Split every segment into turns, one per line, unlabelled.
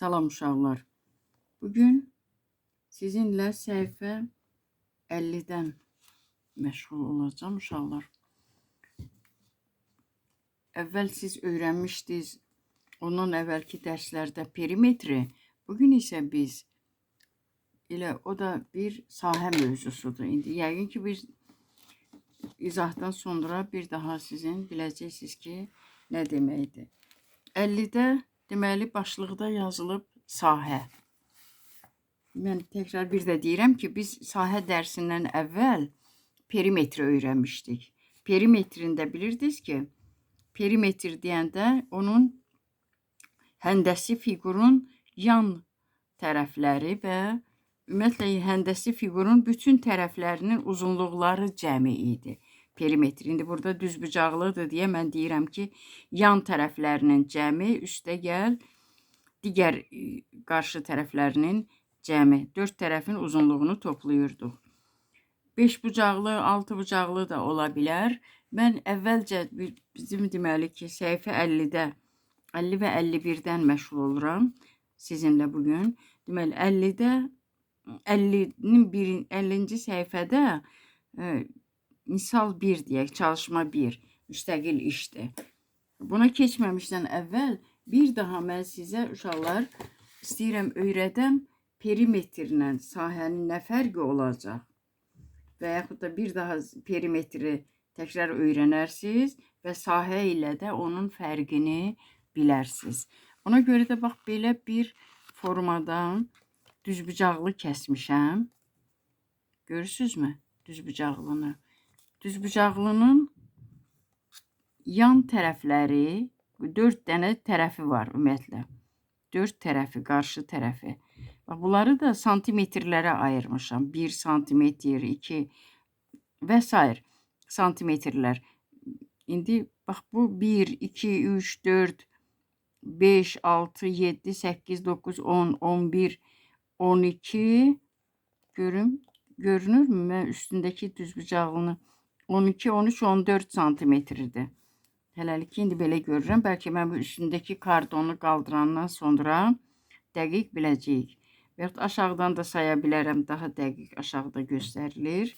Salam uşaqlar. Bugün sizinlə səhifə 50-dən məşğul olacağım uşaqlar. Əvvəl siz öyrənmişdiniz ondan əvvəlki dərslərdə perimetri. Bugün isə biz elə o da bir sahə mövzusudur. İndi yəqin ki bir izahdan sonra bir daha sizin biləcəksiniz ki nə deməkdir. 50-də deməli başlıqda yazılıb sahə. Mən təkrar bir də deyirəm ki, biz sahə dərsindən əvvəl perimetri öyrənmişdik. Perimetrini də bilirdiniz ki, perimetr deyəndə onun həndəsi fiqurun yan tərəfləri və ümumiyyətlə həndəsi fiqurun bütün tərəflərinin uzunluqları cəmi idi. Perimetr. İndi burada düzbucaqlıdır deyə mən deyirəm ki, yan tərəflərinin cəmi üstə gəl digər qarşı tərəflərinin cəmi. 4 tərəfin uzunluğunu toplayırdıq. 5 bucaqlı, 6 bucaqlı da ola bilər. Mən əvvəlcə bizim deməli ki, səhifə 50-də, 50 və 51-dən məşğul oluram sizinlə bugün. Deməli 50-də 50-ci səhifədə misal 1 deyək, çalışma 1, müstəqil işdir. Buna keçməmişdən əvvəl bir daha mən sizə uşaqlar istəyirəm öyrədəm perimetrlə sahənin nə fərqi olacaq və yaxud da bir daha perimetri təkrar öyrənərsiniz və sahə ilə də onun fərqini bilərsiniz. Ona görə də bax belə bir formadan düzbucaqlı kəsmişəm. Görürsünüzmü düzbucaqlını? Düzbucaqlının yan tərəfləri 4 dənə tərəfi var ümumiyyətlə. 4 tərəfi, qarşı tərəfi. Bunları da santimetrlərə ayırmışam. 1 santimetr, 2 və s. santimetrlər. İndi bax bu 1, 2, 3, 4, 5, 6, 7, 8, 9, 10, 11, 12 görünürmü? Mən üstündəki düzbucaqlını 12, 13, 14 santimetrdir. Hələlik indi belə görürəm. Bəlkə mən bu üstündəki kardonu qaldırandan sonra dəqiq biləcəyik. Və yaxud aşağıdan da saya bilərəm. Daha dəqiq aşağıda göstərilir.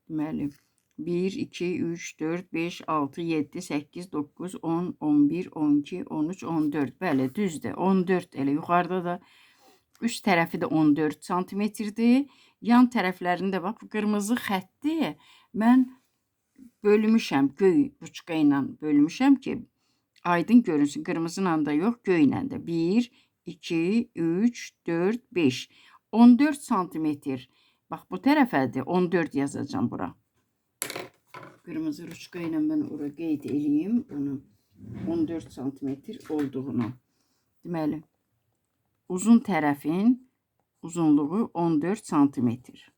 Deməli 1, 2, 3, 4, 5, 6, 7, 8, 9, 10, 11, 12, 13, 14. Bəli, düzdür. 14 elə yuxarıda da üst tərəfi də 14 santimetrdir. Yan tərəflərində bax qırmızı xətti mən bölmüşəm, göy buçqa ilə bölmüşəm ki, aydın görünsün. Qırmızı ilə də yox, göy ilə də. 1, 2, 3, 4, 5. 14 santimetr. Bax bu tərəfədir. 14 yazacağım bura. Qırmızı ruçqa ilə mən ora qeyd edeyim bunu. 14 santimetr olduğunu. Deməli, uzun tərəfin uzunluğu 14 santimetr.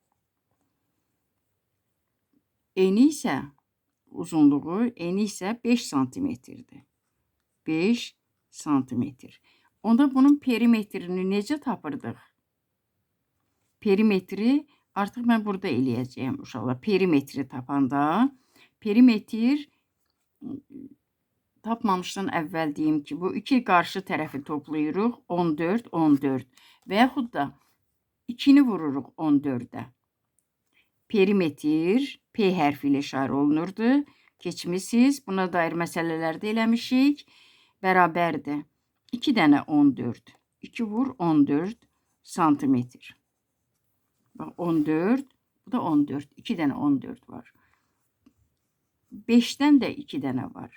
Eni isə uzunluğu, eni isə 5 santimetrdir. 5 santimetr. Onda bunun perimetrini necə tapırdıq? Perimetri artıq mən burada eləyəcəyəm uşaqlar. Perimetri tapanda, perimetr tapmamışdan əvvəl deyim ki, bu iki qarşı tərəfi toplayırıq 14, 14 və yaxud da 2-ni vururuq 14-də. Perimetr P hərfi ilə işarə olunurdu. Keçmişsiniz. Buna dair məsələlərdə eləmişik. Bərabərdir. 2 dənə 14. 2 vur 14 santimetr. Bax 14. Bu da 14. 2 dənə 14 var. 5-dən də 2 dənə var.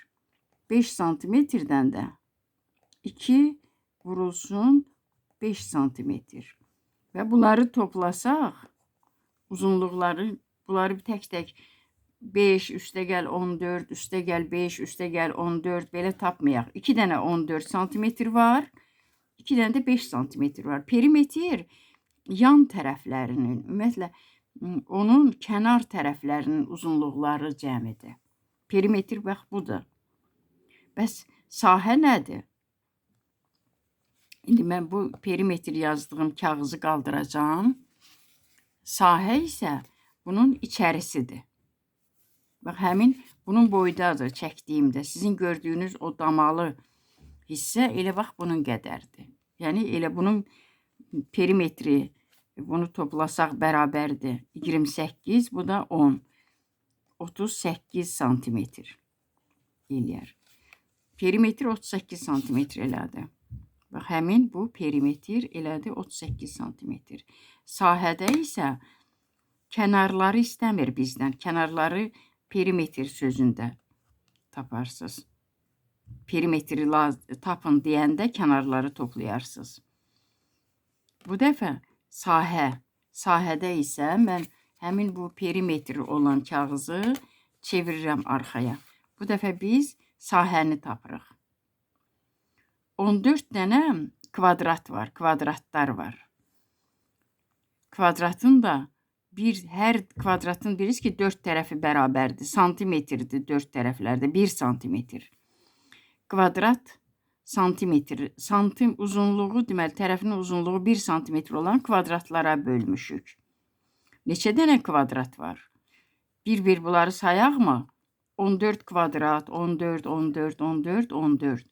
5 santimetrdən də 2 vurulsun 5 santimetr. Və bunları toplasaq, uzunluqları, bunları tək-tək 5, üstə gəl 14, üstə gəl 5, üstə gəl 14, belə tapmayaq. 2 dənə 14 santimetr var, 2 dənə də 5 santimetr var. Perimetr yan tərəflərinin, ümumiyyətlə, onun kənar tərəflərinin uzunluqları cəmidir. Perimetr bax budur. Bəs sahə nədir? İndi mən bu perimetr yazdığım kağızı qaldıracağım. Sahə isə bunun içərisidir. Bax, həmin bunun boydadır çəkdiyimdə. Sizin gördüyünüz o damalı hissə elə bax bunun qədərdir. Yəni elə bunun perimetri bunu toplasaq bərabərdir 28, bu da 10. 38 santimetr eləyər. Perimetr 38 santimetr elədi. Bax, həmin bu perimetr elədi 38 santimetr. Sahədə isə kənarları istəmir bizdən. Kənarları perimetr sözündə taparsınız. Perimetri tapın deyəndə kənarları toplayarsınız. Bu dəfə sahədə isə mən həmin bu perimetr olan kağızı çevirirəm arxaya. Bu dəfə biz sahəni tapırıq. 14 dənə kvadrat var, kvadratlar var. Kvadratın da hər kvadratın bilirsiniz ki 4 tərəfi bərabərdir. Santimetrdir 4 tərəflərdə 1 santimetr. Kvadrat santimetr, santim uzunluğu deməli tərəfinin uzunluğu 1 santimetr olan kvadratlara bölmüşük. Neçə dənə kvadrat var? Bir bunları sayaqmı? 14 kvadrat, 14, 14, 14, 14.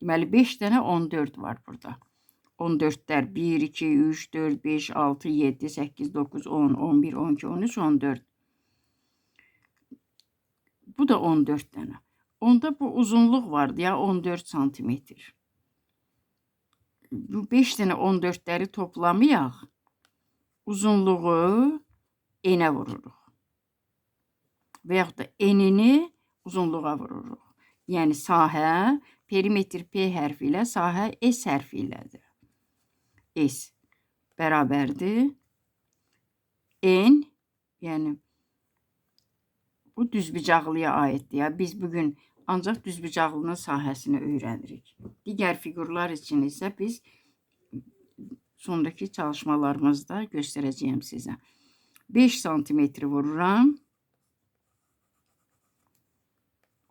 Deməli 5 dənə 14 var burada. 14'lər 1, 2, 3, 4, 5, 6, 7, 8, 9, 10, 11, 12, 13, 14. Bu da 14 dənə. Onda bu uzunluq vardı ya 14 santimetr. Bu 5 dənə 14'ləri toplamayaq. Uzunluğu enə vururuq. Və yaxud da enini uzunluğa vururuq. Yəni sahə perimetr P hərfi ilə, sahə S hərfi ilədir. S bərabərdir. N, yəni bu düzbucaqlıya aiddir. Ya. Biz bugün ancaq düzbucaqlının sahəsini öyrənirik. Digər figurlar üçün isə biz sondakı çalışmalarımızda göstərəcəyim sizə. 5 santimetri vururam.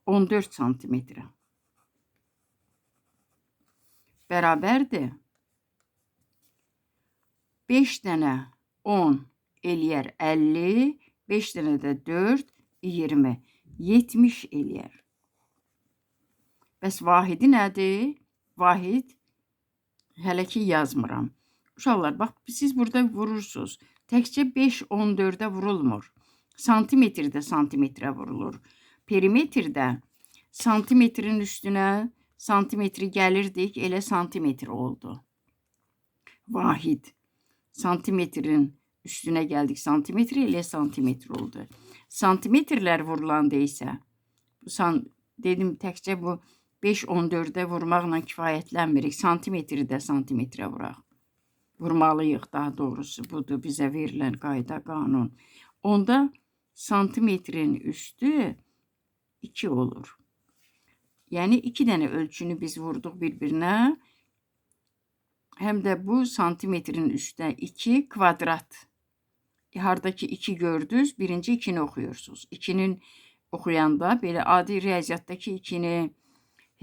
14 santimetrə. Bərabərdir. 5 dənə 10 eləyər 50, 5 dənə də 4, 20, 70 eləyər. Bəs vahidi nədir? Vahid hələ ki yazmıram. Uşaqlar, bax, siz burada vurursunuz. Təkcə 5, 14'ə vurulmur. Santimetrdə santimetrə vurulur. Perimetrdə santimetrin üstünə santimetri gəlirdik, elə santimetr oldu. Vahid. Santimetrin üstünə gəldik, santimetri elə santimetr oldu. Santimetrlər vurulanda isə, dedim təkcə bu 5-14'ə vurmaqla kifayətlənmirik. Santimetri də santimetrə vuraq. Vurmalıyıq, daha doğrusu budur bizə verilən qayda, qanun. Onda santimetrin üstü 2 olur. Yəni 2 dənə ölçünü biz vurduq bir-birinə. Həm də bu santimetrin üstə 2 kvadrat. Hardakı 2 gördünüz, birinci 2'ni oxuyursunuz. 2'nin oxuyanda belə adi riyaziyyatdakı 2'ni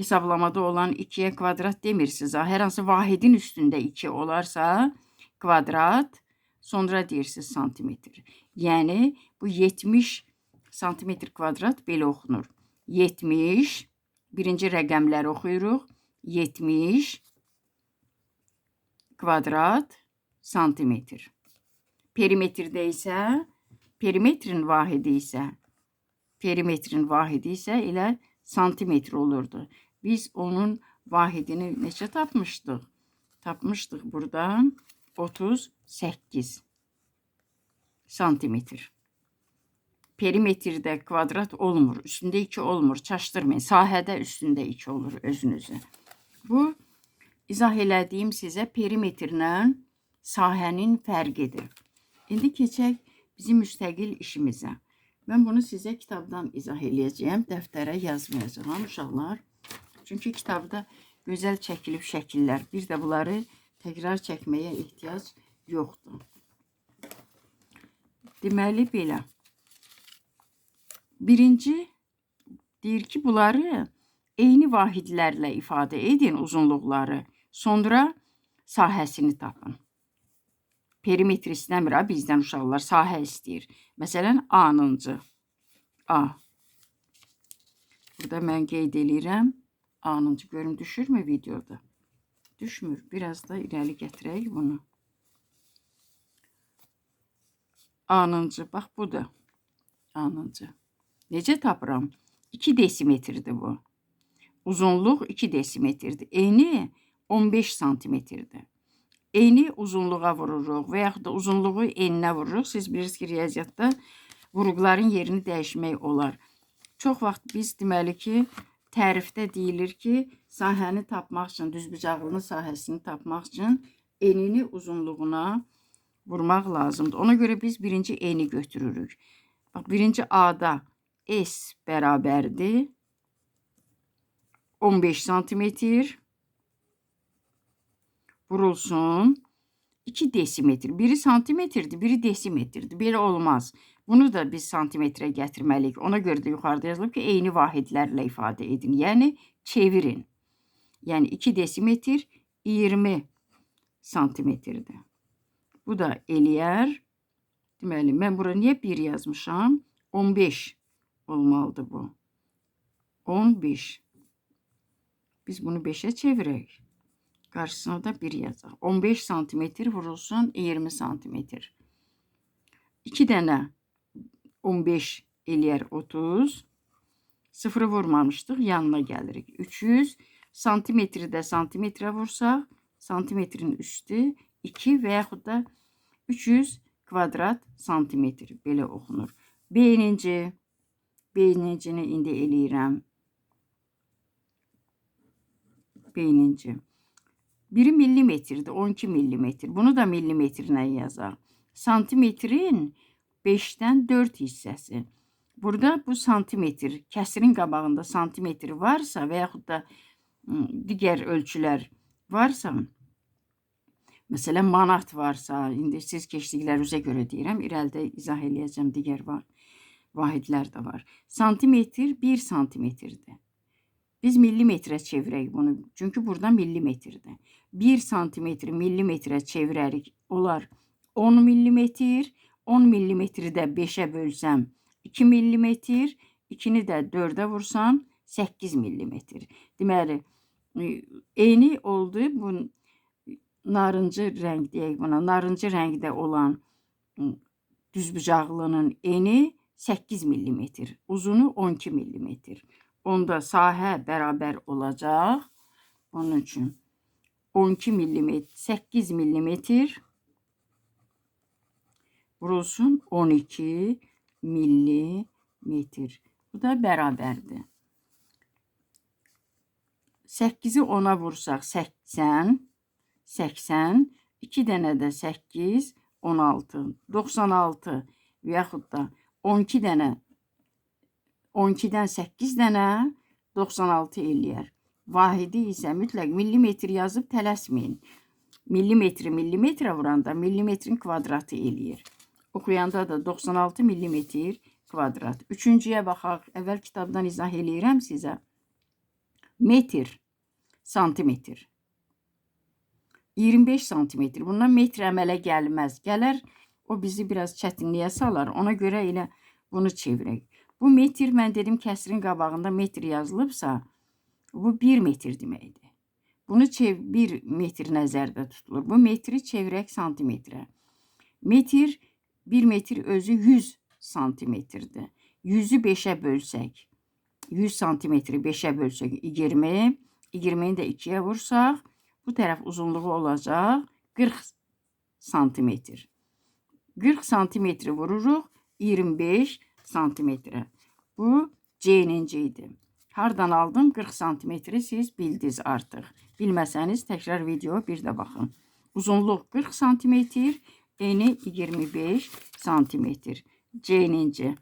hesablamada olan 2'yə kvadrat demirsiniz. Hər hansı vahidin üstündə 2 olarsa kvadrat, sonra deyirsiniz santimetr. Yəni bu 70 santimetr kvadrat belə oxunur. 70, birinci rəqəmləri oxuyuruq. 70 kvadrat santimetr. Perimetrdə isə, perimetrin vahidi isə elə santimetr olurdu. Biz onun vahidini neçə tapmışdıq? Tapmışdıq burada 38 santimetr. Perimetrdə kvadrat olmur, üstündə 2 olmur, çaşdırmayın. Sahədə üstündə 2 olur özünüzə. Bu, izah elədiyim sizə perimetrlə sahənin fərqidir. İndi keçək bizim müstəqil işimizə. Mən bunu sizə kitabdan izah eləyəcəyəm, dəftərə yazmayacağım uşaqlar. Çünki kitabda gözəl çəkilib şəkillər. Bir də bunları təkrar çəkməyə ehtiyac yoxdur. Deməli belə. Birinci deyir ki, bunları eyni vahidlərlə ifadə edin, uzunluqları. Sonra sahəsini tapın. Perimetr istəmir bizdən uşaqlar, sahə istəyir. Məsələn, A-nıncı. A. Burada mən qeyd eləyirəm. A-nıncı görüm düşürmü videoda? düşmür. Biraz da irəli gətirək bunu. Anıncı, bax bu da anıncı. Necə tapıram? 2 desimetrdir bu. Uzunluq 2 desimetrdir. Eni 15 santimetrdir. Eni uzunluğa vururuq və yaxud da uzunluğu eninə vururuq. Siz bilirsiniz ki, riyaziyyatda vurğuların yerini dəyişmək olar. Çox vaxt biz deməli ki, tərifdə deyilir ki, sahəni tapmaq üçün, düzbucaqlının sahəsini tapmaq üçün enini uzunluğuna vurmaq lazımdır. Ona görə biz birinci eni götürürük. Bax, birinci A'da S bərabərdir 15 santimetr vurulsun 2 desimetr. Biri santimetrdir, biri desimetrdir. Belə olmaz. Bunu da biz santimetrə gətirməliyik. Ona görə də yuxarıda yazılıb ki, eyni vahidlərlə ifadə edin. Yəni, çevirin. Yəni, 2 desimetr 20 santimetrdir. Bu da eləyər. Deməli, mən bura niyə 1 yazmışam? 15 olmalıdır bu. 15. Biz bunu 5'e çevirək. Qarşısına da 1 yazaq. 15 santimetr vurulsun 20 santimetr. 2 dənə 15 eləyər 30. Sıfırı vurmamışdıq. Yanına gəlirik. 300 santimetri də santimetrə vursaq, santimetrin üstü 2 və yaxud da 300 kvadrat santimetr. Belə oxunur. Beynincini indi eləyirəm. Beyninci. Biri millimetrdir, 12 millimetr. Bunu da millimetrinə yazaq. Santimetrin 5'dən 4 hissəsi. Burada bu santimetr, kəsirin qabağında santimetr varsa və yaxud da digər ölçülər varsa, məsələn, manat varsa, indi siz keçdiklərinizə görə deyirəm, irəlidə izah eləyəcəm, digər vahidlər də var. Santimetr 1 santimetrdir. Biz millimetrə çevirək bunu, çünki burada millimetrdir. 1 santimetri millimetrə çevirərik, olar 10 millimetr, 10 millimetri də 5'ə bölsəm 2 millimetr, 2'ni də 4'ə vursam 8 millimetr. Deməli, eni oldu, bu narıncı rəng deyək buna, narıncı rəngdə olan düzbucaqlının eni 8 millimetr, uzunu 12 millimetr. Onda sahə bərabər olacaq. Onun üçün 12 millimetr, 8 millimetr vurulsun 12 millimetr. Bu da bərabərdir. 8'i 10'a vursaq 80, 80, 2 dənə də 8, 16, 96 və yaxud da 12 dənə 12'dən 8 dənə 96 eləyər. Vahidi isə mütləq millimetr yazıb tələsməyin. Millimetri millimetrə vuranda millimetrin kvadratı eləyir. Oxuyanda da 96 millimetr kvadrat. Üçüncüyə baxaq. Əvvəl kitabdan izah eləyirəm sizə. Metr, santimetr. 25 santimetr. Bundan metr əmələ gəlməz. Gələr, o bizi biraz çətinliyə salar. Ona görə elə bunu çevirək. Bu metr, mən dedim, kəsirin qabağında metr yazılıbsa, bu 1 metr deməkdir. Bunu 1 metr nəzərdə tutulur. Bu metri çevirək santimetrə. Metr, 1 metr özü 100 santimetrdir. 100'ü 5'ə bölsək, 100 santimetri 5'ə bölsək 20, 20'ni də 2'yə vursaq, bu tərəf uzunluğu olacaq 40 santimetr. 40 santimetri vururuq 25 santimetrə. Bu C'ninci idi. Hardan aldım? 40 santimetri siz bildiniz artıq. Bilməsəniz təkrar video bir də baxın. Uzunluq 40 santimetr, eni 25 santimetr. C'ninci.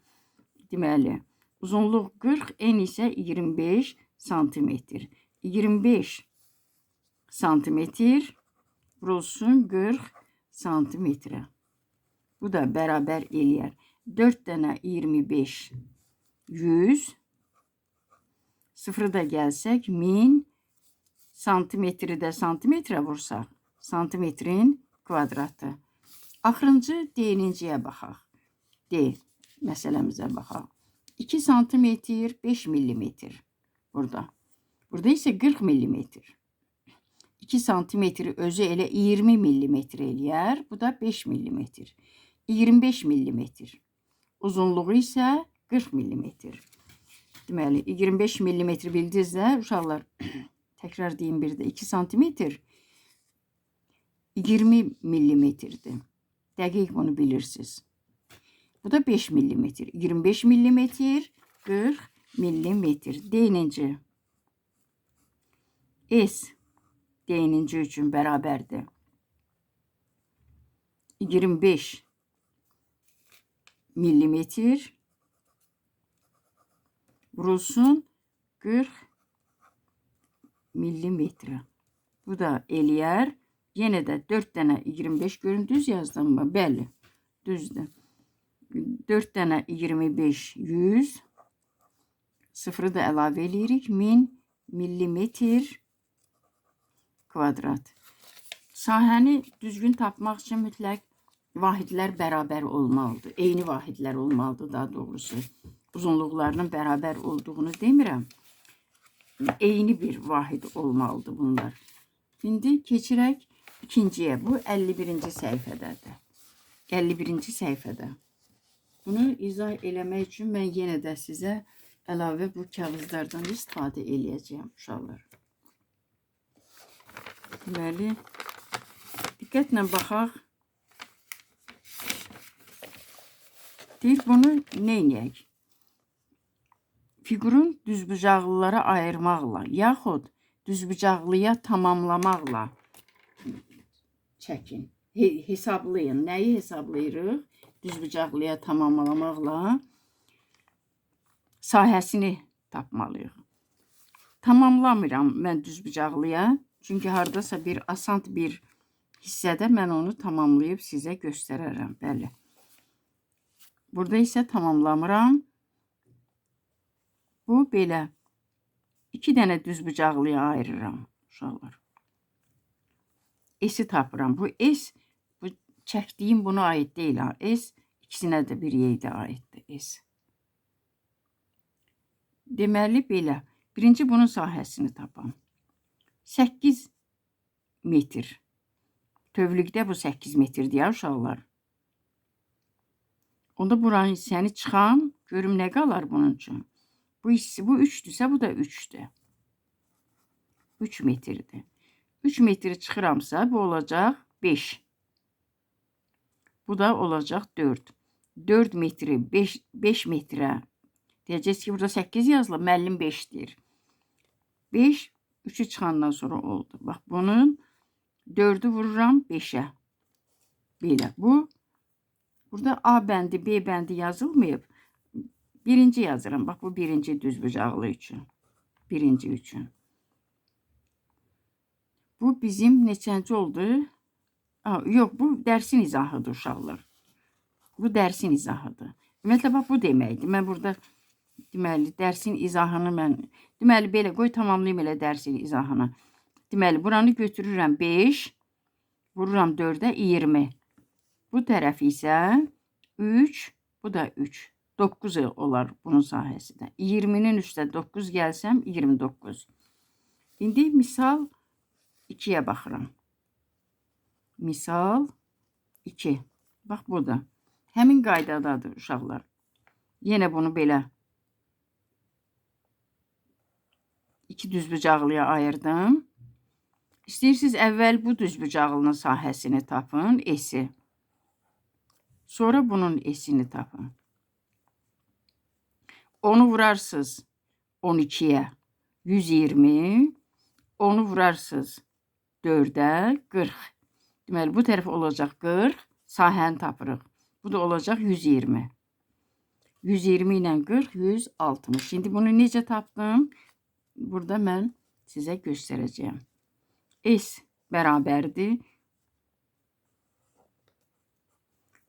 Deməli, uzunluq 40, en isə 25 santimetr. 25 santimetr vurulsun 40 santimetrə. Bu da bərabər eləyər. 4 dənə 25, 100. Sıfırı da gəlsək, 1000. Santimetri də santimetrə vursaq, santimetrin kvadratı. Axırıncı D'ninciyə baxaq. D məsələmizə baxaq. 2 santimetr, 5 millimetr burada. Burada isə 40 millimetr. 2 santimetri özü elə 20 millimetr eləyər. Bu da 5 millimetr. 25 millimetr. Uzunluğu isə 40 millimetr. Deməli, 25 millimetr bildiniz də, uşaqlar, təkrar deyim bir də, 2 santimetr 20 millimetrdir. Dəqiq bunu bilirsiniz. Bu da 5 millimetr. 25 millimetr, 40 millimetr. Deyininci. S deyininci üçün bərabərdir. 25 millimetr vurulsun 40 millimetre. Bu da eləyər. Yenə də 4 dənə 25 görün, düz yazdım mı? Bəli, düzdür. 4 dənə 25, 100. Sıfırı da əlavə eləyirik. 1000 millimetr kvadrat. Sahəni düzgün tapmaq üçün mütləq vahidlər bərabər olmalıdır. Eyni vahidlər olmalıdır daha doğrusu. Uzunluqlarının bərabər olduğunu demirəm. Eyni bir vahid olmalıdır bunlar. İndi keçirək ikinciyə. Bu 51-ci səhifədədir. 51-ci səhifədə. Bunu izah eləmək üçün mən yenə də sizə əlavə bu kağızlardan istifadə eləyəcəyəm uşaqlar. Deməli, diqqətlə baxaq. Deyir, bunu neynəyək? Fiqurun düzbucaqlılara ayırmaqla, yaxud düzbucaqlıya tamamlamaqla çəkin. Hesablayın. Nəyi hesablayırıq? Düzbucaqlıya tamamlamaqla sahəsini tapmalıyıq. Tamamlamıram mən düzbucaqlıya. Çünki hardasa bir asant bir hissədə mən onu tamamlayıb sizə göstərərəm. Bəli. Burada isə tamamlamıram. Bu belə. 2 dənə düzbucaqlıya ayırıram uşaqlar. S-i tapıram. Bu S, bu çəkdiyim buna aid deyil. S ikisinə də bir yerdə aiddir. S. Deməli belə. Birinci bunun sahəsini tapam. 8 metr. Tövlükdə bu 8 metrdir ya uşaqlar. Onda buranın hissəni çıxam. Görüm nə qalar bunun üçün. Bu 3'dürsə bu da 3'dür. 3 metrdir. 3 metri çıxıramsa bu olacaq 5. Bu da olacaq 4. 4 metri 5 metrə. Deyəcəksiniz ki, burada 8 yazılıb, müəllim 5 deyir. 5, 3'ü çıxandan sonra oldu. Bax, bunun 4'ü vururam 5'ə. Belə. Bu, burada A bəndi, B bəndi yazılmayıb. Birinci yazıram. Bax, bu birinci düzbucaqlı üçün. Birinci üçün. Bu bizim neçənci oldu? Yox, bu dərsin izahıdır uşaqlar. Bu dərsin izahıdır. Ümumiyyətlə, bax, bu deməkdir. Mən burada, deməli, dərsin izahını mən, deməli, belə qoy tamamlayayım elə dərsin izahını. Deməli, buranı götürürəm 5, vururam 4'ə 20. Bu tərəf isə 3, bu da 3. 9 olar bunun sahəsində. 20'nin üstə 9 gəlsəm 29. İndi misal 2'yə baxıram. Misal 2. Bax, bu da. Həmin qaydadadır uşaqlar. Yenə bunu belə 2 düzbucaqlıya ayırdım. İstəyirsiniz əvvəl bu düzbucaqlının sahəsini tapın, S-i. Sonra bunun S-ini tapın. 10'u vurarsınız 12'yə 120. 10'u vurarsınız 4'ə 40. Deməli, bu tərəf olacaq 40. Sahəni tapırıq. Bu da olacaq 120. 120 ilə 40, 160. Şimdi bunu necə tapdım? Burada mən sizə göstərəcəyim. S bərabərdir.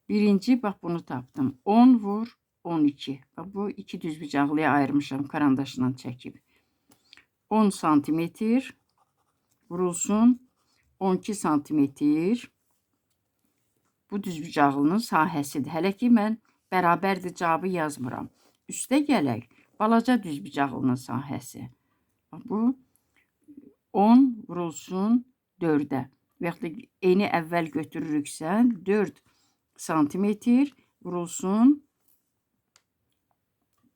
Birinci, bax, bunu tapdım. 10 vur 12. Bax, bu 2 düzbucaqlıya ayırmışam karandaşla çəkib. 10 santimetr vurulsun 12 santimetr. Bu düzbucaqlının sahəsidir. Hələ ki, mən bərabərdir cavabı yazmıram. Üstə gələk, balaca düzbucaqlının sahəsi. Bu 10 vurulsun 4-ə. Və yaxud da eni əvvəl götürürüksə 4 santimetr vurulsun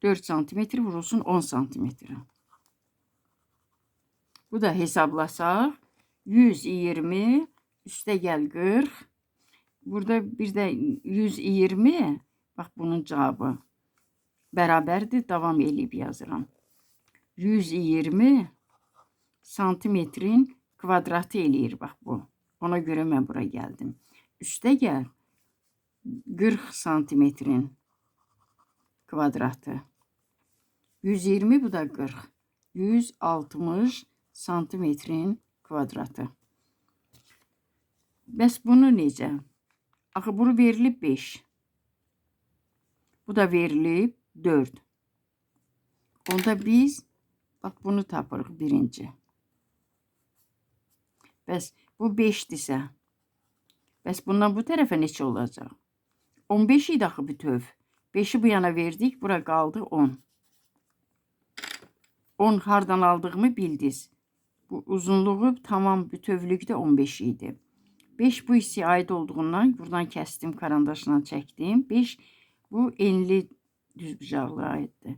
4 santimetr vurulsun 10 santimetrə. Bu da hesablasaq 120 üstə gəl 40. Burada bir də 120, bax bunun cavabı bərabərdir, davam eləyib yazıram. 120 santimetrin kvadratı eləyir bax bu. Ona görə mən bura gəldim. Üstə gəl 40 santimetrin kvadratı. 120 bu da 40. 160 santimetrin kvadratı. Bəs bunu necə? Axı bunu verilib 5. Bu da verilib 4. Onda biz bax bunu tapırıq birinci. Bəs bu 5-dirsə. Bəs bundan bu tərəfə neçə olacaq? 15 idi axı bütöv. 5-i bu yana verdik, bura qaldı 10. 10 hardan aldığımı bildiniz. Bu uzunluğu tamam bütövlükdə 15 idi. 5 bu hissəyə aid olduğundan buradan kəsdim, karandaşla çəkdim. 5 bu enli düzbucaqlığa aiddir.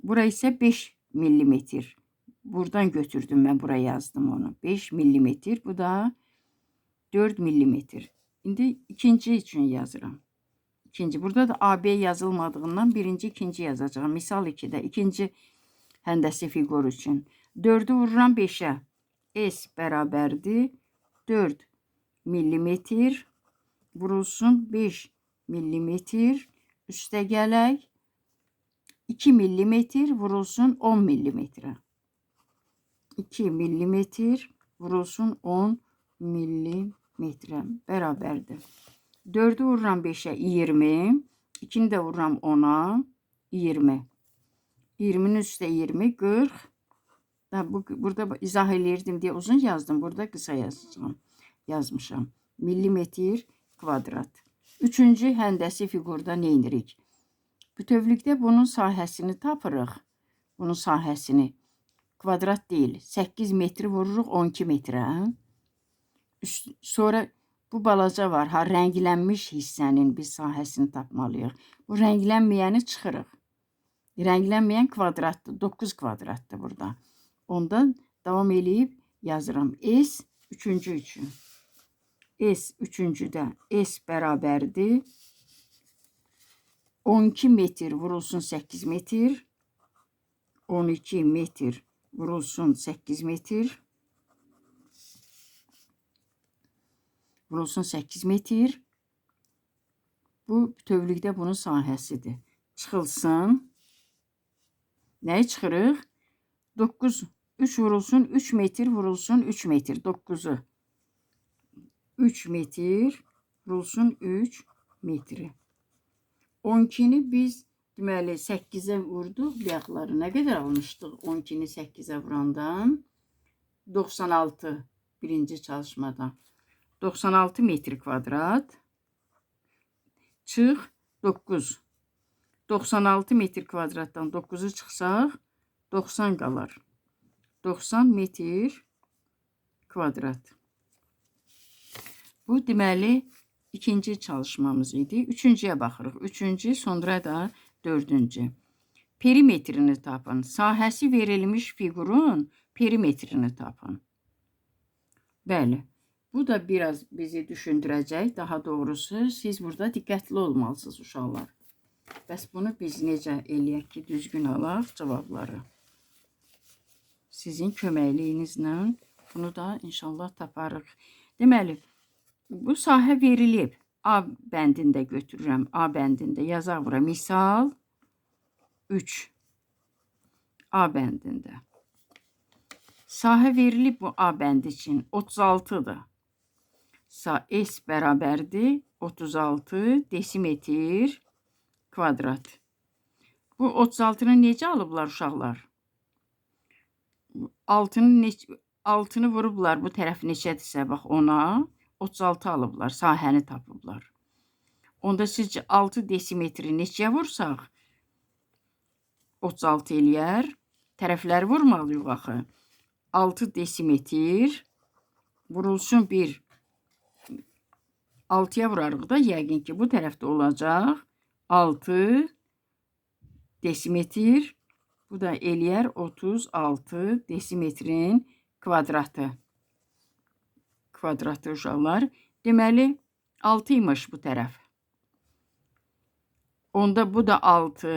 Bura isə 5 millimetr. Buradan götürdüm mən, buraya yazdım onu. 5 millimetr, bu da 4 millimetr. İndi ikinci üçün yazıram. İkinci, burada da AB yazılmadığından birinci, ikinci yazacağım. Misal 2-də ikinci həndəsi fiqur üçün. 4-ü vururam 5-ə. S bərabərdir 4 millimetr vurulsun 5 millimetr. Üstə gələk 2 millimetr vurulsun 10 millimetrə. 2 millimetr vurulsun 10 millimetrə bərabərdir. 4-ü vururam 5-ə 20. 2-ni də vururam 10-a 20. 20'nin üstə 20, 40. Burada izah eləyirdim deyə uzun yazdım. Burada qısa yazmışam. Millimetr kvadrat. Üçüncü həndəsi fiqurda nə edirik? Bütövlükdə bunun sahəsini tapırıq. Bunun sahəsini. Kvadrat deyil. 8 metri vururuq 12 metrə. Sonra bu balaca var. Rənglənmiş hissənin biz sahəsini tapmalıyıq. Bu rənglənməyəni çıxırıq. Rənglənməyən kvadratdır. 9 kvadratdır burada. Ondan davam eləyib yazıram. S üçüncü üçün. S üçüncüdə S bərabərdir 12 metr vurulsun 8 metr. 12 metr vurulsun 8 metr. Vurulsun 8 metr. Bu bütövlükdə bunun sahəsidir. Çıxılsın. Nəyi çıxırıq? 9, 3 vurulsun 3 metr vurulsun 3 metr. 9'u. 3 metr vurulsun 3 metri. 12'ni biz deməli 8'ə vurduq. Bayaqları nə qədər almışdıq? 12'ni 8'ə vurandan 96 birinci çalışmada. 96 metr kvadrat. Çıx 9. 96 metr kvadratdan 9'u çıxsaq 90 qalar. 90 metr kvadrat. Bu deməli ikinci çalışmamız idi. Üçüncüyə baxırıq. Üçüncü, sonra da dördüncü. Perimetrini tapın. Sahəsi verilmiş fiqurun perimetrini tapın. Bəli. Bu da biraz bizi düşündürəcək. Daha doğrusu siz burada diqqətli olmalısınız uşaqlar. Bəs bunu biz necə eləyək ki, düzgün alaq cavabları? Sizin köməkliyinizlə bunu da inşallah taparıq. Deməli, bu sahə verilib. A bəndində götürürəm. A bəndində yazaq bura. Misal 3. A bəndində. Sahə verilib bu A bəndi üçün 36'dır. S bərabərdir 36 desimetr kvadrat. Bu 36'nı necə alıblar uşaqlar? Altını vurublar bu tərəf neçədirsə bax ona 36 alıblar, sahəni tapıblar. Onda sizcə 6 desimetri neçəyə vursaq 36 eləyər. Tərəfləri vurmalıyıq axı. 6 desimetr vurulsun bir 6'ya vurarıq da, yəqin ki bu tərəfdə olacaq 6 desimetr. Bu da eləyər 36 desimetrin kvadratı. Kvadratı uşaqlar. Deməli 6 imiş bu tərəf. Onda bu da 6.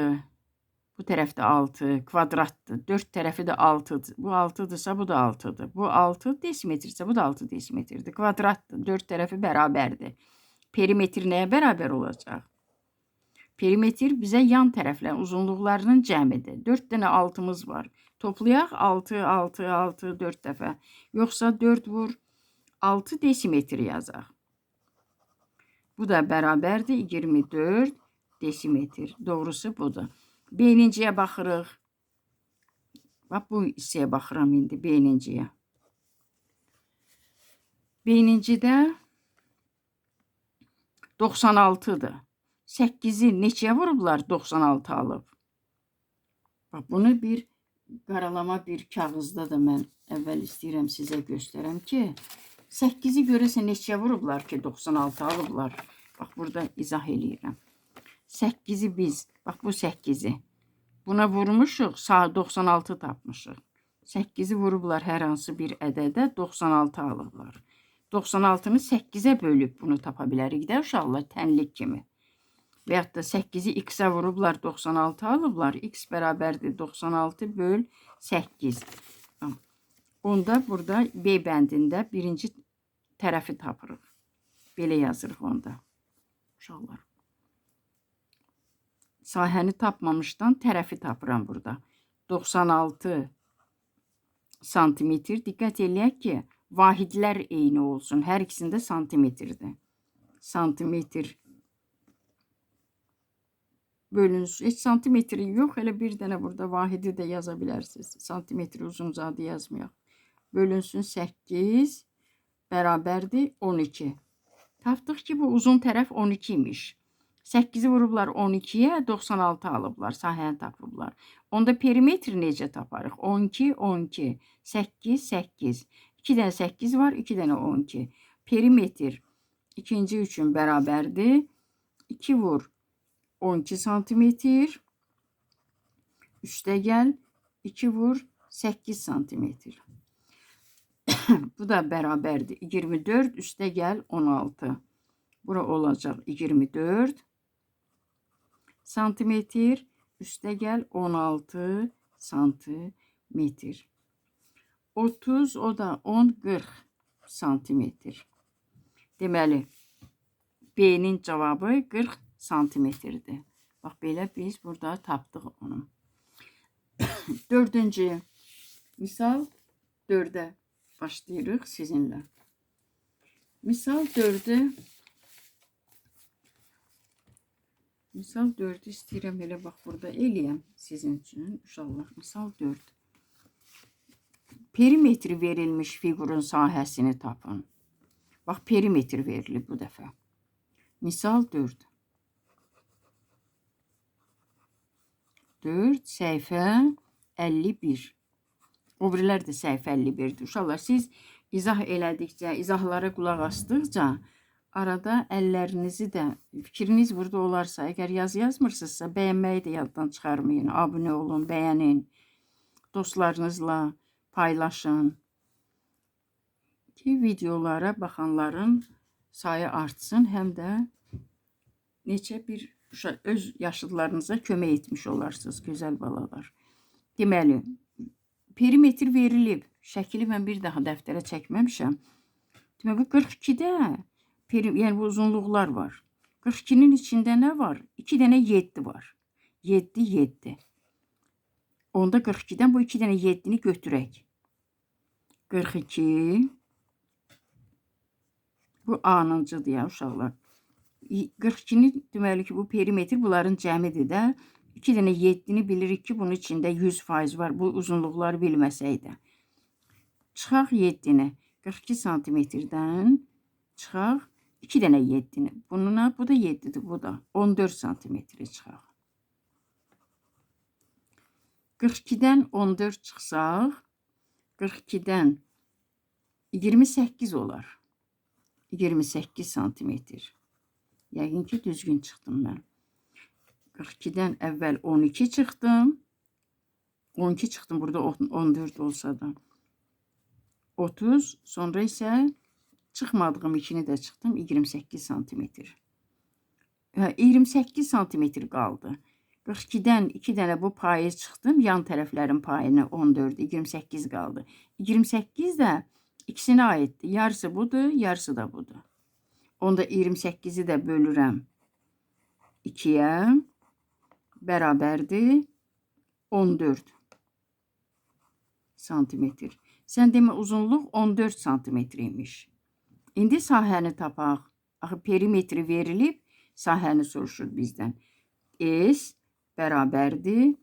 Bu tərəfdə 6 kvadratdır. 4 tərəfi də 6'dır. Bu 6'dırsa bu da 6'dır. Bu 6 desimetrsə bu da 6 desimetrdir. Kvadratdır. 4 tərəfi bərabərdir. Perimetr nəyə bərabər olacaq? Perimetr bizə yan tərəflərin uzunluqlarının cəmidir. 4 dənə 6'mız var. Toplayaq 6, 6, 6, 4 dəfə. Yoxsa 4 vur 6 desimetr yazaq. Bu da bərabərdir 24 desimetr. Doğrusu budur. Beyninciyə baxırıq. Bax bu hissəyə baxıram indi beyninciyə. Beynincidə 96'dır. 8'i neçəyə vurublar 96 alıb. Bax bunu bir qaralama bir kağızda da mən əvvəl istəyirəm sizə göstərəm ki 8'i görəsə neçəyə vurublar ki 96 alıblar. Bax burada izah eləyirəm. 8'i biz, bax bu 8'i buna vurmuşuq, sağ 96 tapmışıq. 8'i vurublar hər hansı bir ədədə 96 alıblar. 96'nı 8'e bölüb bunu tapa bilərik də uşaqlar tənlik kimi. Və yaxud da 8'i x-ə vurublar 96 alıblar. X bərabərdir 96 böl 8. Onda burada B bəndində birinci tərəfi tapırıq. Belə yazırıq onda. Uşaqlar. Sahəni tapmamışdan tərəfi tapıram burada. 96 santimetr. Diqqət eləyək ki, vahidlər eyni olsun. Hər ikisində santimetrdir. Santimetr bölünsün. Heç santimetri yox. Elə bir dənə burada vahidi də yaza bilərsiniz. Santimetri uzuncadı yazmayaq. Bölünsün 8 bərabərdir 12. Tapdıq ki, bu uzun tərəf 12 imiş. 8'i vurublar 12'yə 96 alıblar. Sahəni tapıblar. Onda perimetri necə taparıq? 12, 12. 8, 8. 2 dənə 8 var, 2 dənə 12. Perimetr ikinci üçün bərabərdir. 2 vur 12 santimetr. Üstə gəl 2 vur 8 santimetr. Bu da bərabərdir. 24 üstə gəl 16. Bura olacaq 24 santimetr. Üstə gəl 16 santimetr. 30 o da 10 40 santimetr. Deməli B'nin cavabı 40 santimetrdir. Bax belə biz burada tapdıq onu. Dördüncü misal 4'ə başlayırıq sizinlə. Misal 4'ü istəyirəm elə bax burada eləyəm sizin üçün uşaqlar. Misal 4. Perimetri verilmiş figurun sahəsini tapın. Bax perimetr verilib bu dəfə. Misal 4. 4 səhifə 51. O birilər də səhifə 51'dir. Uşaqlar siz izah elədikcə, izahlara qulaq asdıqca arada əllərinizi də fikriniz burada olarsa, əgər yazı yazmırsınızsa bəyənməyi də yaddan çıxarmayın. Abunə olun, bəyənin. Dostlarınızla paylaşın. Ki videolara baxanların sayı artsın, həm də neçə bir öz yaşlılarınıza kömək etmiş olarsınız, gözəl balalar. Deməli, perimetr verilib. Şəkili mən bir daha dəftərə çəkməmişəm. Deməli, bu 42'də yəni bu uzunluqlar var. 42'nin içində nə var? 2 dənə 7 var. 7, 7. Onda 42'dən bu 2 dənə 7'ni götürək. 42. Bu A'nıncıdır ya uşaqlar. 42'ni deməli ki bu perimetr bunların cəmidir də. 2 dənə 7'ni bilirik ki bunun içində 100% var. Bu uzunluqları bilməsək də. Çıxaq 7'ni. 42 santimetrdən çıxaq 2 dənə 7'ni. Bununla bu da 7'dir, bu da 14 santimetre çıxaq. 42'dən 14 çıxsaq, 42'dən 28 olar. 28 santimetr. Yəqin ki, düzgün çıxdım mən. 42-dən əvvəl 12 çıxdım. 12 çıxdım, burada 14 olsa da. 30, sonra isə çıxmadığım 2-ni də çıxdım, 28 santimetr. 28 santimetr qaldı. 42-dən 2 dənə bu payı çıxdım, yan tərəflərin payını 14, 28 qaldı. 28 də ikisinə aiddir. Yarısı budur, yarısı da budur. Onda 28-i də bölürəm 2-yə, bərabərdir 14 santimetr. Sən demə uzunluq 14 santimetr imiş. İndi sahəni tapaq. Axı perimetri verilib, sahəni soruşur bizdən. S bərabərdir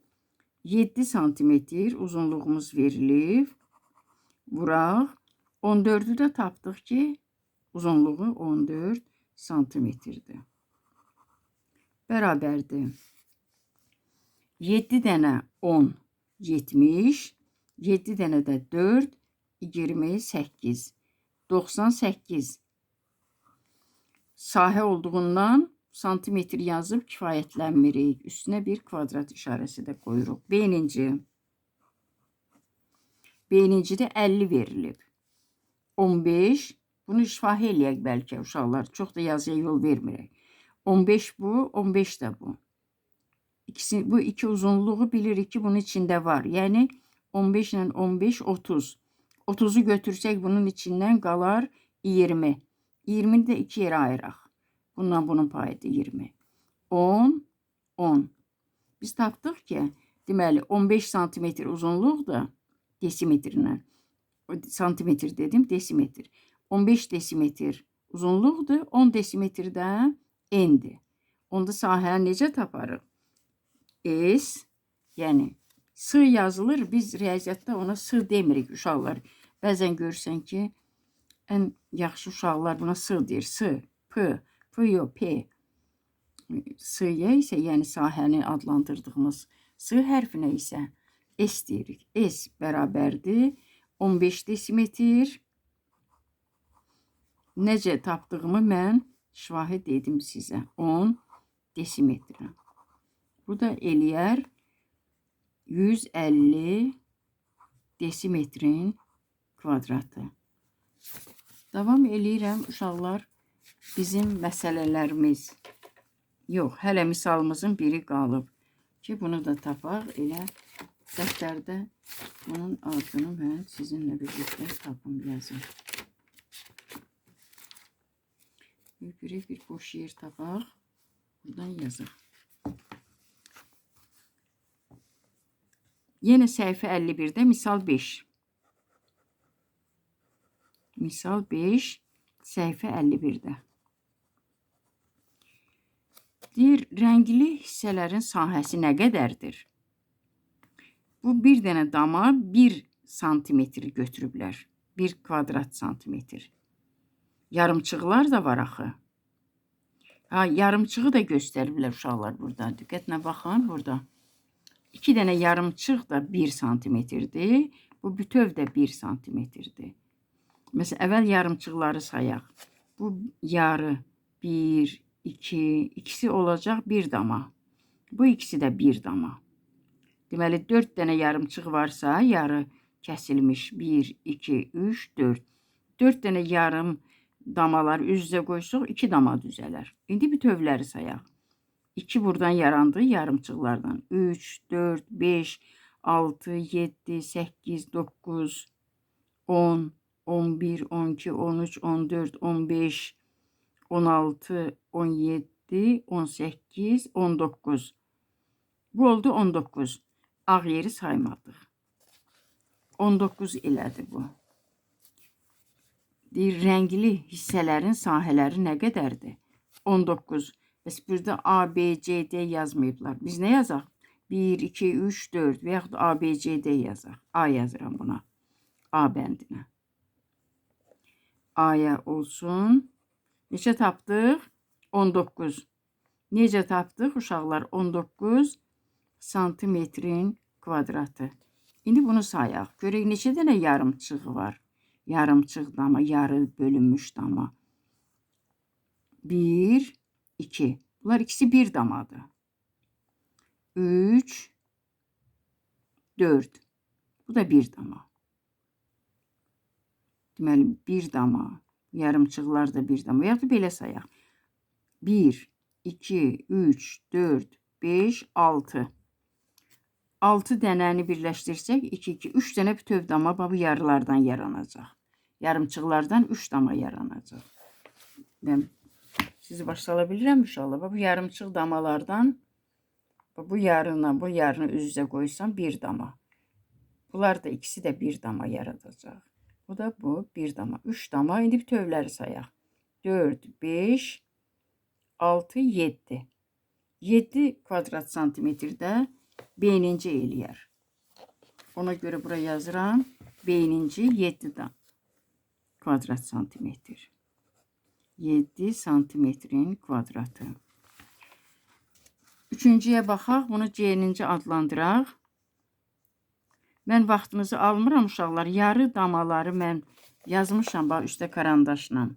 7 santimetr uzunluğumuz verilib. Vuraq. 14'ü də tapdıq ki, uzunluğu 14 santimetrdir. Bərabərdir. 7 dənə 10, 70. 7 dənə də 4, 28. 98. Sahə olduğundan santimetr yazıb kifayətlənmirik. Üstünə bir kvadrat işarəsi də qoyuruq. Beyninci də 50 verilib. 15. Bunu şifahi eləyək bəlkə uşaqlar. Çox da yazıya yol vermirək. 15 bu, 15 də bu. Bu iki uzunluğu bilirik ki, bunun içində var. Yəni 15 ilə 15, 30. 30'u götürsək bunun içindən qalar 20. 20'ni də 2 yerə ayıraq. Bundan bunun payıdır 20. 10, 10. Biz tapdıq ki, deməli 15 santimetr uzunluq da desimetrlə. Santimetr dedim, desimetr. 15 desimetr uzunluqdur, 10 desimetr də endir. Onda sahəni necə taparıq? S, yəni sığ yazılır, biz riyaziyyatda ona sığ demirik uşaqlar. Bəzən görürsən ki, ən yaxşı uşaqlar buna sığ deyir, sığ, p, yox, p. Sığya isə, yəni sahəni adlandırdığımız sığ hərfinə isə S deyirik. S bərabərdir 15 desimetr. Necə tapdığımı mən şahid dedim sizə. 10 desimetr. Bu da eləyər 150 desimetrin kvadratı. Davam eləyirəm uşaqlar. Bizim məsələlərimiz yox, hələ misalımızın biri qalıb ki, bunu da tapaq. Elə dəftərdə bunun adını mən sizinlə birlikdə tapım, yazım. Bir boş yer tapaq. Buradan yazıq. Yenə səhifə 51-də misal 5. Misal 5, səhifə 51-də. Deyir, rəngli hissələrin sahəsi nə qədərdir? Bu bir dənə dama 1 santimetr götürüblər. 1 kvadrat santimetr. Yarımçıqlar da var axı. Yarımçığı da göstəriblər uşaqlar burada. Diqqətlə baxın burada. 2 dənə yarımçıq da 1 santimetrdir. Bu bütöv də 1 santimetrdir. Məsələn, əvvəl yarımçıqları sayaq. Bu yarı 1, 2, ikisi olacaq 1 dama. Bu ikisi də 1 dama. Deməli, 4 dənə yarımçıq varsa, yarı kəsilmiş 1, 2, 3, 4. 4 dənə yarım damalar üz-üzə qoysuq, 2 dama düzələr. İndi bütövləri sayaq. 2 buradan yarandı yarımçıqlardan. 3, 4, 5, 6, 7, 8, 9, 10, 11, 12, 13, 14, 15, 16, 17, 18, 19. Bu oldu 19. Ağ yeri saymadıq. 19 elədi bu. Deyir, rəngli hissələrin sahələri nə qədərdir? 19. Bəs burada A, B, C, D yazmayıblar. Biz nə yazaq? 1, 2, 3, 4 və yaxud A, B, C, D yazaq. A yazıram buna. A bəndinə. A'ya olsun. Neçə tapdıq? 19. Necə tapdıq uşaqlar? 19 santimetrin kvadratı. İndi bunu sayaq. Görək neçə dənə yarımçığı var? Yarımçıq dama, yarı bölünmüş dama. 1, 2. Bunlar ikisi bir damadır. 3, 4. Bu da bir dama. Deməli, bir dama. Yarımçıqlar da bir dama. Ya da belə sayaq. 1, 2, 3, 4, 5, 6. 6 dənəni birləşdirsək 2, 2, 3 dənə bütöv dama bu yarılardan yaranacaq. Yarımçıqlardan 3 dama yaranacaq. Mən sizi başa sala bilirəm inşallah. Bu yarımçıq damalardan bu yarını üz-üzə qoysam bir dama. Bunlar da ikisi də bir dama yaradacaq. Bu da bu bir dama. 3 dama. İndi bütövləri sayaq. 4, 5, 6, 7. 7 kvadrat santimetrdə beyninci eləyər. Ona görə bura yazıram. Beyninci 7 kvadrat santimetr. 7 santimetrin kvadratı. Üçüncüyə baxaq. Bunu C-ninci adlandıraq. Mən vaxtınızı almıram uşaqlar. Yarı damaları mən yazmışam bax üstə karandaşla.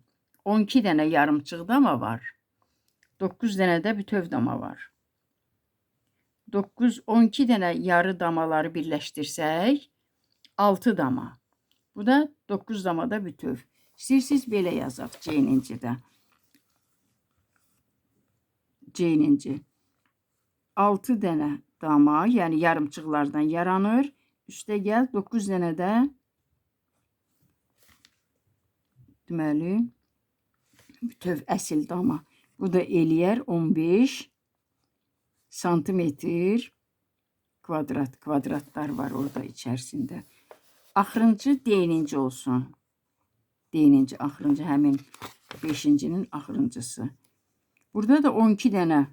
12 dənə yarımçıq dama var. 9 dənə də bütöv dama var. 12 dənə yarı damaları birləşdirsək 6 dama. Bu da 9 dama da bütöv. İstəyirsiniz belə yazaq C-nincidə. C-ninci. 6 dənə dama, yəni yarımçıqlardan yaranır. Üstə gəl 9 dənə də deməli bütöv əsl dama. Bu da eləyər 15 santimetr kvadrat. Kvadratlar var orada içərisində. Axırıncı D-ninci olsun. D-ninci axırıncı həmin 5-cinin axırıncısı. Burada da 12 dənə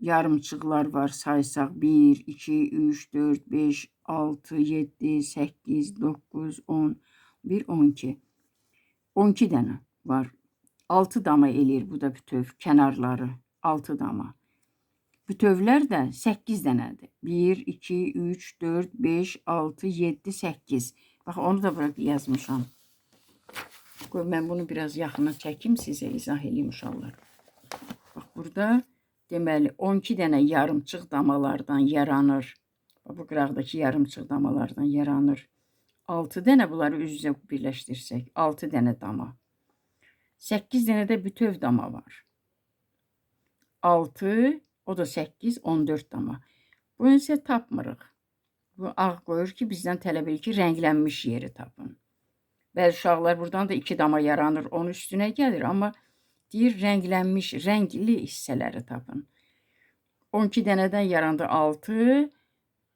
yarımçıqlar var. Saysaq 1, 2, 3, 4, 5, 6, 7, 8, 9, 10, 1, 12. 12 dənə var. 6 dama eləyir bu da bütöv. Kənarları 6 dama. Bütövlər də 8 dənədir. 1, 2, 3, 4, 5, 6, 7, 8. Bax onu da bura yazmışam. Qoy mən bunu biraz yaxına çəkim sizə izah edeyim uşaqlar. Bax burada deməli 12 dənə yarımçıq damalardan yaranır. Bu qıraqdakı yarımçıq damalardan yaranır. 6 dənə bunları üz-üzə birləşdirsək 6 dənə dama. 8 dənə də bütöv dama var. 6, o da 8, 14 dama. Bunu isə tapmırıq. Bu ağ qoyur ki, bizdən tələb edir ki, rənglənmiş yeri tapın. Bəzi uşaqlar buradan da 2 dama yaranır, onun üstünə gəlir. Amma deyir, rənglənmiş, rəngli hissələri tapın. 12 dənədən yarandı 6,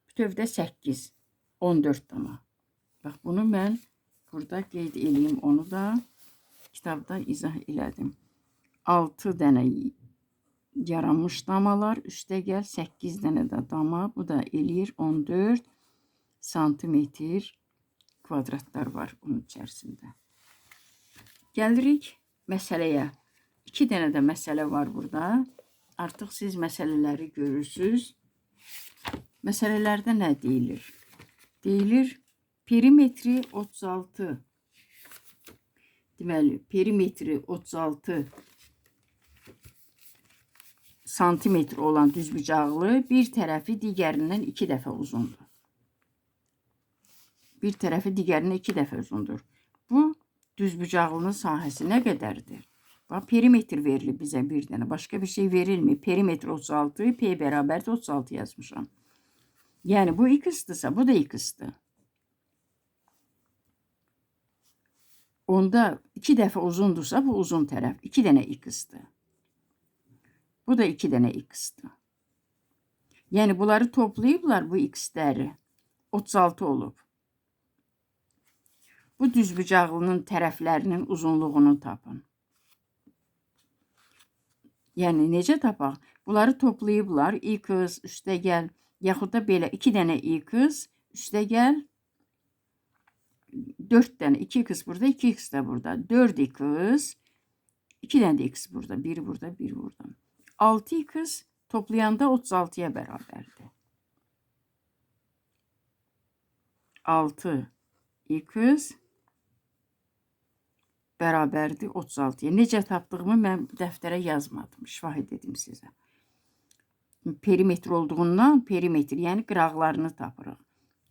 bütövdə 8, 14 dama. Bax, bunu mən burada qeyd edeyim, onu da kitabda izah elədim. 6 dənə yaranmış damalar, üstə gəl 8 dənə də dama, bu da eləyir 14 santimetr kvadratlar var bunun içərisində. Gəlirik məsələyə. 2 dənə də məsələ var burada. Artıq siz məsələləri görürsünüz. Məsələlərdə nə deyilir? Deyilir, perimetri 36. Deməli, perimetri 36 santimetr olan düzbucaqlı bir tərəfi digərindən 2 dəfə uzundur. Bir tərəfi digərindən 2 dəfə uzundur. Bu düzbucaqlının sahəsi nə qədərdir? Bax, perimetr verilir bizə bir dənə. Başqa bir şey verilmir. Perimetr 36, P bərabər 36 yazmışam. Yəni, bu x-dırsa, bu da x-dır. Onda 2 dəfə uzundursa, bu uzun tərəf. 2 dənə x-dır. Bu da 2 dənə x-dır. Yəni, bunları toplayıblar, bu x-ləri. 36 olub. Bu düzbucaqlının tərəflərinin uzunluğunu tapın. Yəni, necə tapaq? Bunları toplayıblar. X, üstə gəl. Yaxud da belə 2 dənə x, üstə gəl. 4 dənə. 2x burada, 2x də burada. 4x. 2 dənə də x burada. 1 burada, 1 burada. 6x toplayanda 36-ya bərabərdir. 6x bərabərdir 36-ya. Necə tapdığımı mən dəftərə yazmadım. Şahid edim sizə. Perimetr olduğundan perimetr, yəni qıraqlarını tapırıq.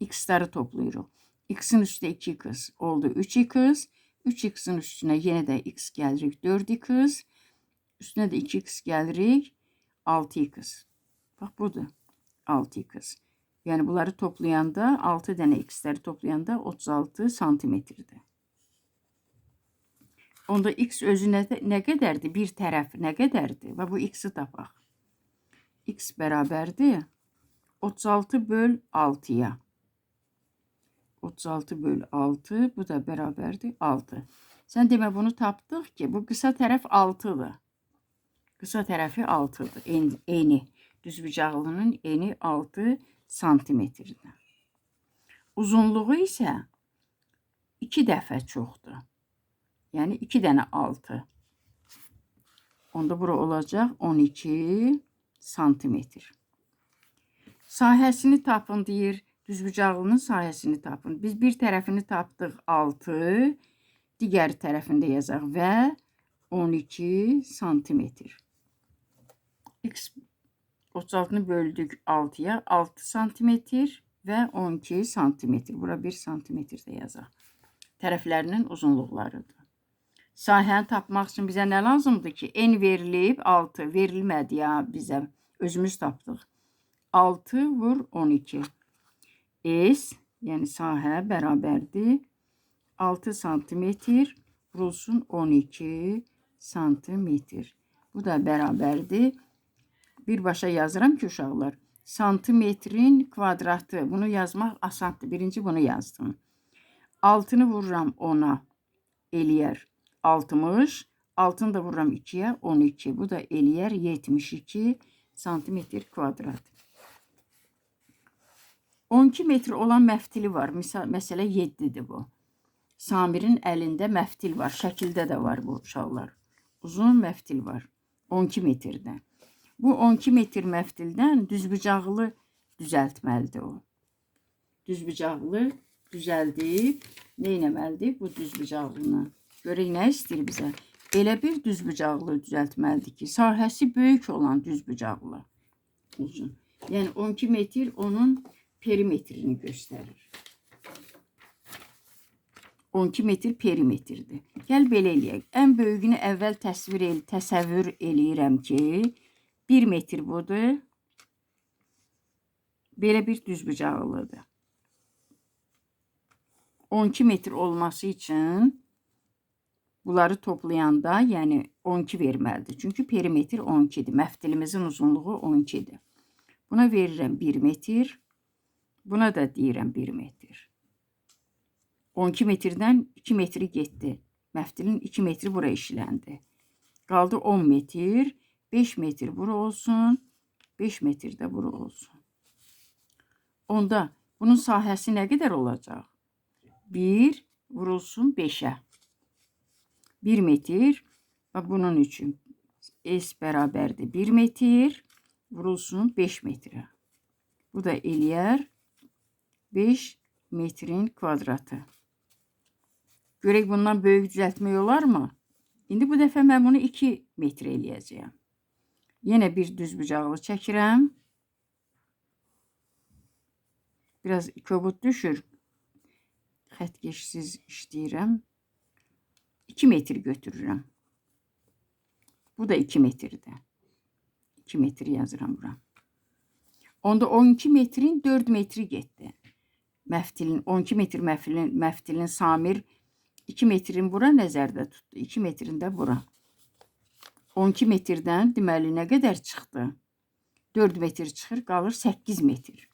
X-ləri toplayırıq. X-in üstə 2x oldu 3x. 3x-in üstünə yenə də x gəlirik 4x. Üstünə də 2x gəlirik 6x. Bax budur 6x. Yəni bunları toplayanda 6 dənə x-ləri toplayanda 36 santimetrdir. Onda x özü nə qədərdir? Bir tərəf nə qədərdir? Və bu x-i tapaq. X bərabərdir 36 böl 6-ya. 36 böl 6, bu da bərabərdir 6. Sən demə bunu tapdıq ki, bu qısa tərəf 6-dır. Qısa tərəfi 6-dır. Eni, düzbucaqlının eni 6 santimetrdir. Uzunluğu isə 2 dəfə çoxdur. Yəni 2 dənə 6. Onda bura olacaq 12 santimetr. Sahəsini tapın deyir. Düzbucaqlının sahəsini tapın. Biz bir tərəfini tapdıq 6. Digər tərəfində yazaq və 12 santimetr. X 36-nı böldük 6-ya. 6 santimetr və 12 santimetr. Bura 1 santimetr də yazaq. Tərəflərinin uzunluqlarıdır. Sahəni tapmaq üçün bizə nə lazımdır ki? N verilib 6. Verilmədi ya bizə. Özümüz tapdıq. 6 vur 12. S, yəni sahə bərabərdir 6 santimetr vurulsun 12 santimetr. Bu da bərabərdir. Birbaşa yazıram ki uşaqlar. Santimetrin kvadratı. Bunu yazmaq asandır. Birinci bunu yazdım. 6-nı vururam 10-a. Eləyər 60. 6-nı da vururam 2-yə 12. Bu da eləyər 72 santimetr kvadrat. 12 metr olan məftili var. Məsələ 7-dir bu. Samirin əlində məftil var. Şəkildə də var bu uşaqlar. Uzun məftil var. 12 metrdən. Bu 12 metr məftildən düzbucaqlı düzəltməlidir o. Düzbucaqlı düzəldib nə etməlidir bu düzbucaqlını? Görək nə istəyir bizə? Elə bir düzbucaqlı düzəltməlidir ki, sahəsi böyük olan düzbucaqlı. Uzun. Yəni 12 metr onun perimetrini göstərir. 12 metr perimetrdir. Gəl belə eləyək. Ən böyüyünü əvvəl təsəvvür eləyirəm ki, 1 metr budur. Belə bir düzbucaqlıdır. 12 metr olması üçün bunları toplayanda, yəni 12 verməlidir. Çünki perimetr 12-dir. Məftilimizin uzunluğu 12-dir. Buna verirəm 1 metr. Buna da deyirəm 1 metr. 12 metrdən 2 metri getdi. Məftilin 2 metri bura işləndi. Qaldı 10 metr. 5 metr bura olsun. 5 metr də bura olsun. Onda bunun sahəsi nə qədər olacaq? 1 vurulsun 5-ə. 1 metr. Və bunun üçün S bərabərdir 1 metr. Vurulsun 5 metrə. Bu da eləyər 5 metrin kvadratı. Görək bundan böyük düzəltmək olarmı? İndi bu dəfə mən bunu 2 metr eləyəcəyəm. Yenə bir düzbucaqlı çəkirəm. Biraz kobud düşür. Xətkeşsiz işləyirəm. 2 metr götürürəm. Bu da 2 metrdir. 2 metr yazıram bura. Onda 12 metrin 4 metri getdi. Məftilin 12 metr məftilin samir 2 metrin bura nəzərdə tutdu. 2 metrin də bura. 12 metrdən deməli nə qədər çıxdı? 4 metr çıxır, qalır 8 metr.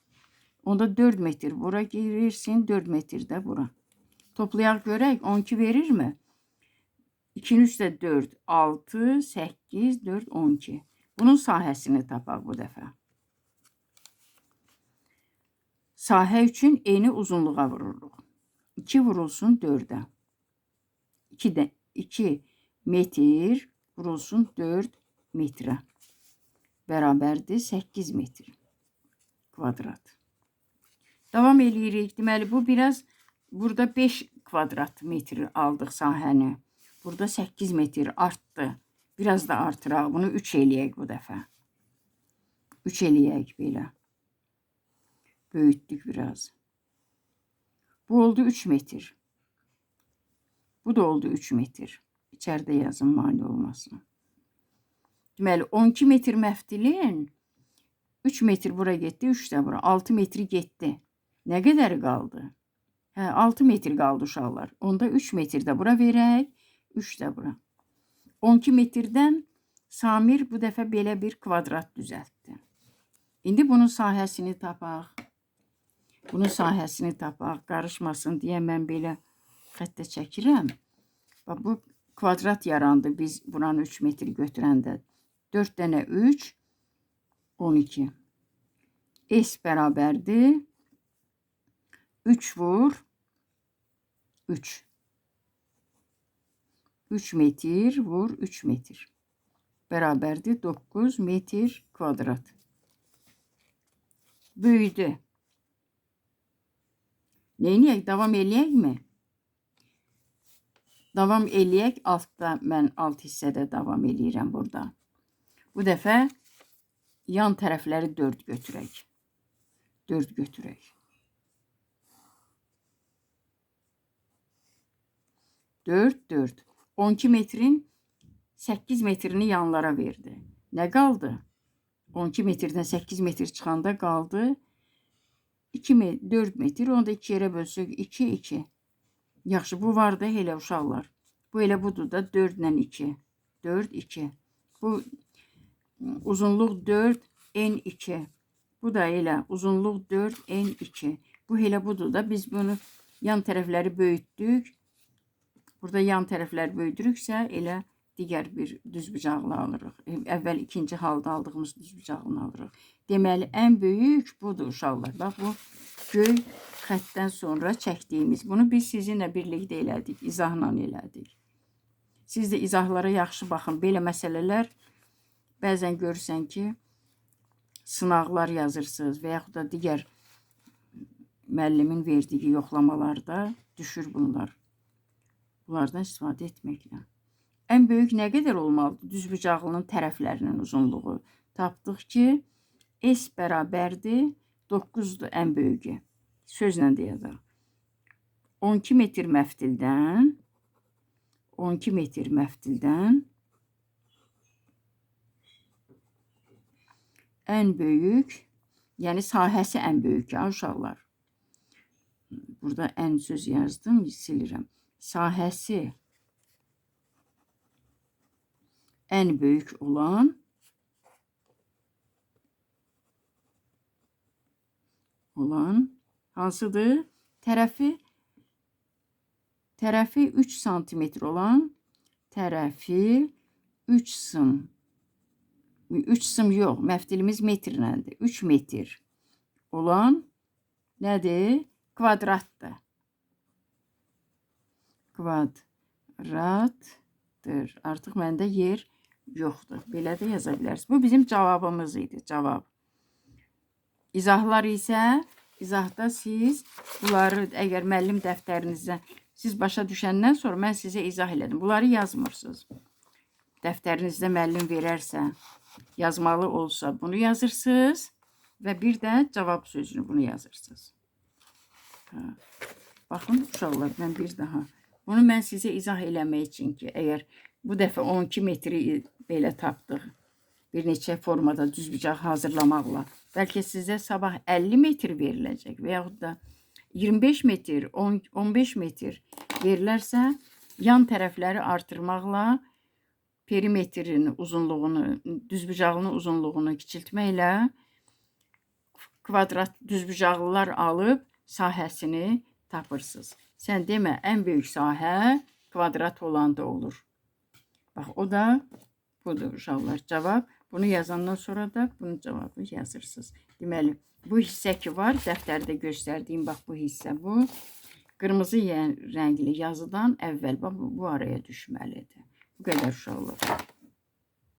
Onda 4 metr bura girirsin, 4 metr də bura. Toplayaq görək, 12 verirmi? 2-nin üstə 4, 6, 8, 4, 12. Bunun sahəsini tapaq bu dəfə. Sahə üçün eni uzunluğa vururuq. 2 vurulsun 4-ə. 2 metr vurulsun 4 metrə. Bərabərdir 8 metr kvadrat. Davam eləyirik. Deməli bu biraz burada 5 kvadrat metr aldıq sahəni. Burada 8 metr artdı. Biraz da artıraq. Bunu 3 eləyək bu dəfə. 3 eləyək belə. Böyütdük biraz. Bu oldu 3 metr. Bu da oldu 3 metr. İçəridə yazın, mane olmasın. Deməli 12 metr məftilin 3 metr bura getdi, 3 də bura. 6 metr getdi. Nə qədəri qaldı? 6 metr qaldı uşaqlar. Onda 3 metr də bura verək, 3 də bura. 12 metrdən Samir bu dəfə belə bir kvadrat düzəltdi. İndi bunun sahəsini tapaq. Bunun sahəsini tapaq. Qarışmasın deyə mən belə xəttə çəkirəm. Bax, bu kvadrat yarandı biz buranı 3 metr götürəndə. 4 dənə 3, 12. S bərabərdir. 3 vur 3. 3 metr vur 3 metr. Bərabərdir 9 metr kvadrat. Böyüdü. Neyniyək? Davam eləyək mi? Davam eləyək. Altda mən alt hissədə davam eləyirəm burada. Bu dəfə yan tərəfləri 4 götürək. 4 götürək. 4, 4. 12 metrin 8 metrini yanlara verdi. Nə qaldı? 12 metrdən 8 metr çıxanda qaldı 4 metr. Onu da 2 yerə bölsək 2, 2. Yaxşı, bu var da elə uşaqlar. Bu elə budur da 4 ilə 2. 4, 2. Bu uzunluq 4, n2. Bu da elə uzunluq 4, n2. Bu elə budur da biz bunu yan tərəfləri böyütdük. Burada yan tərəflər böyüdürüksə elə digər bir düzbucaqlı alırıq. Əvvəl ikinci halda aldığımız düzbucaqlını alırıq. Deməli, ən böyük budur uşaqlar. Bax, bu göy xəttdən sonra çəkdiyimiz. Bunu biz sizinlə birlikdə elədik, izahla elədik. Siz də izahlara yaxşı baxın. Belə məsələlər bəzən görürsən ki, sınaqlar yazırsınız və yaxud da digər müəllimin verdiyi yoxlamalarda düşür bunlar. Bunlardan istifadə etməklə. Ən böyük nə qədər olmalıdır? Düzbucaqlının tərəflərinin uzunluğu. Tapdıq ki, S bərabərdir 9'dur ən böyüyü. Sözlə deyəcək. 12 metr məftildən ən böyük, yəni sahəsi ən böyük ya uşaqlar. Burada ən söz yazdım, silirəm. Sahəsi ən böyük olan hansıdır? Tərəfi 3 santimetr olan, tərəfi 3 sım. 3 sım yox, məftilimiz metrləndir. 3 metr olan nədir? Kvadratdır. Kvadratdır. Artıq məndə yer yoxdur. Belə də yaza bilərsiniz. Bu bizim cavabımız idi. Cavab. İzahlar isə, izahda siz bunları əgər müəllim dəftərinizdə siz başa düşəndən sonra mən sizə izah elədim. Bunları yazmırsınız. Dəftərinizdə müəllim verərsə, yazmalı olsa bunu yazırsınız və bir də cavab sözünü bunu yazırsınız. Baxın uşaqlar, mən bir daha. Bunu mən sizə izah eləmək üçün ki, əgər bu dəfə 12 metri belə tapdıq, bir neçə formada düzbucaq hazırlamaqla, bəlkə sizə sabah 50 metr veriləcək və yaxud da 25 metr, 15 metr verilərsə, yan tərəfləri artırmaqla perimetrin uzunluğunu, düzbucaqlının uzunluğunu kiçiltməklə kvadrat düzbucaqlılar alıb sahəsini tapırsınız. Sən demə, ən böyük sahə kvadrat olanda olur. Bax, o da budur uşaqlar. Cavab. Bunu yazandan sonra da bunun cavabını yazırsınız. Deməli, bu hissə ki var, dəftərdə göstərdiyim, bax bu hissə bu. Qırmızı rəngli yazıdan əvvəl, bax bu araya düşməlidir. Bu qədər uşaqlar.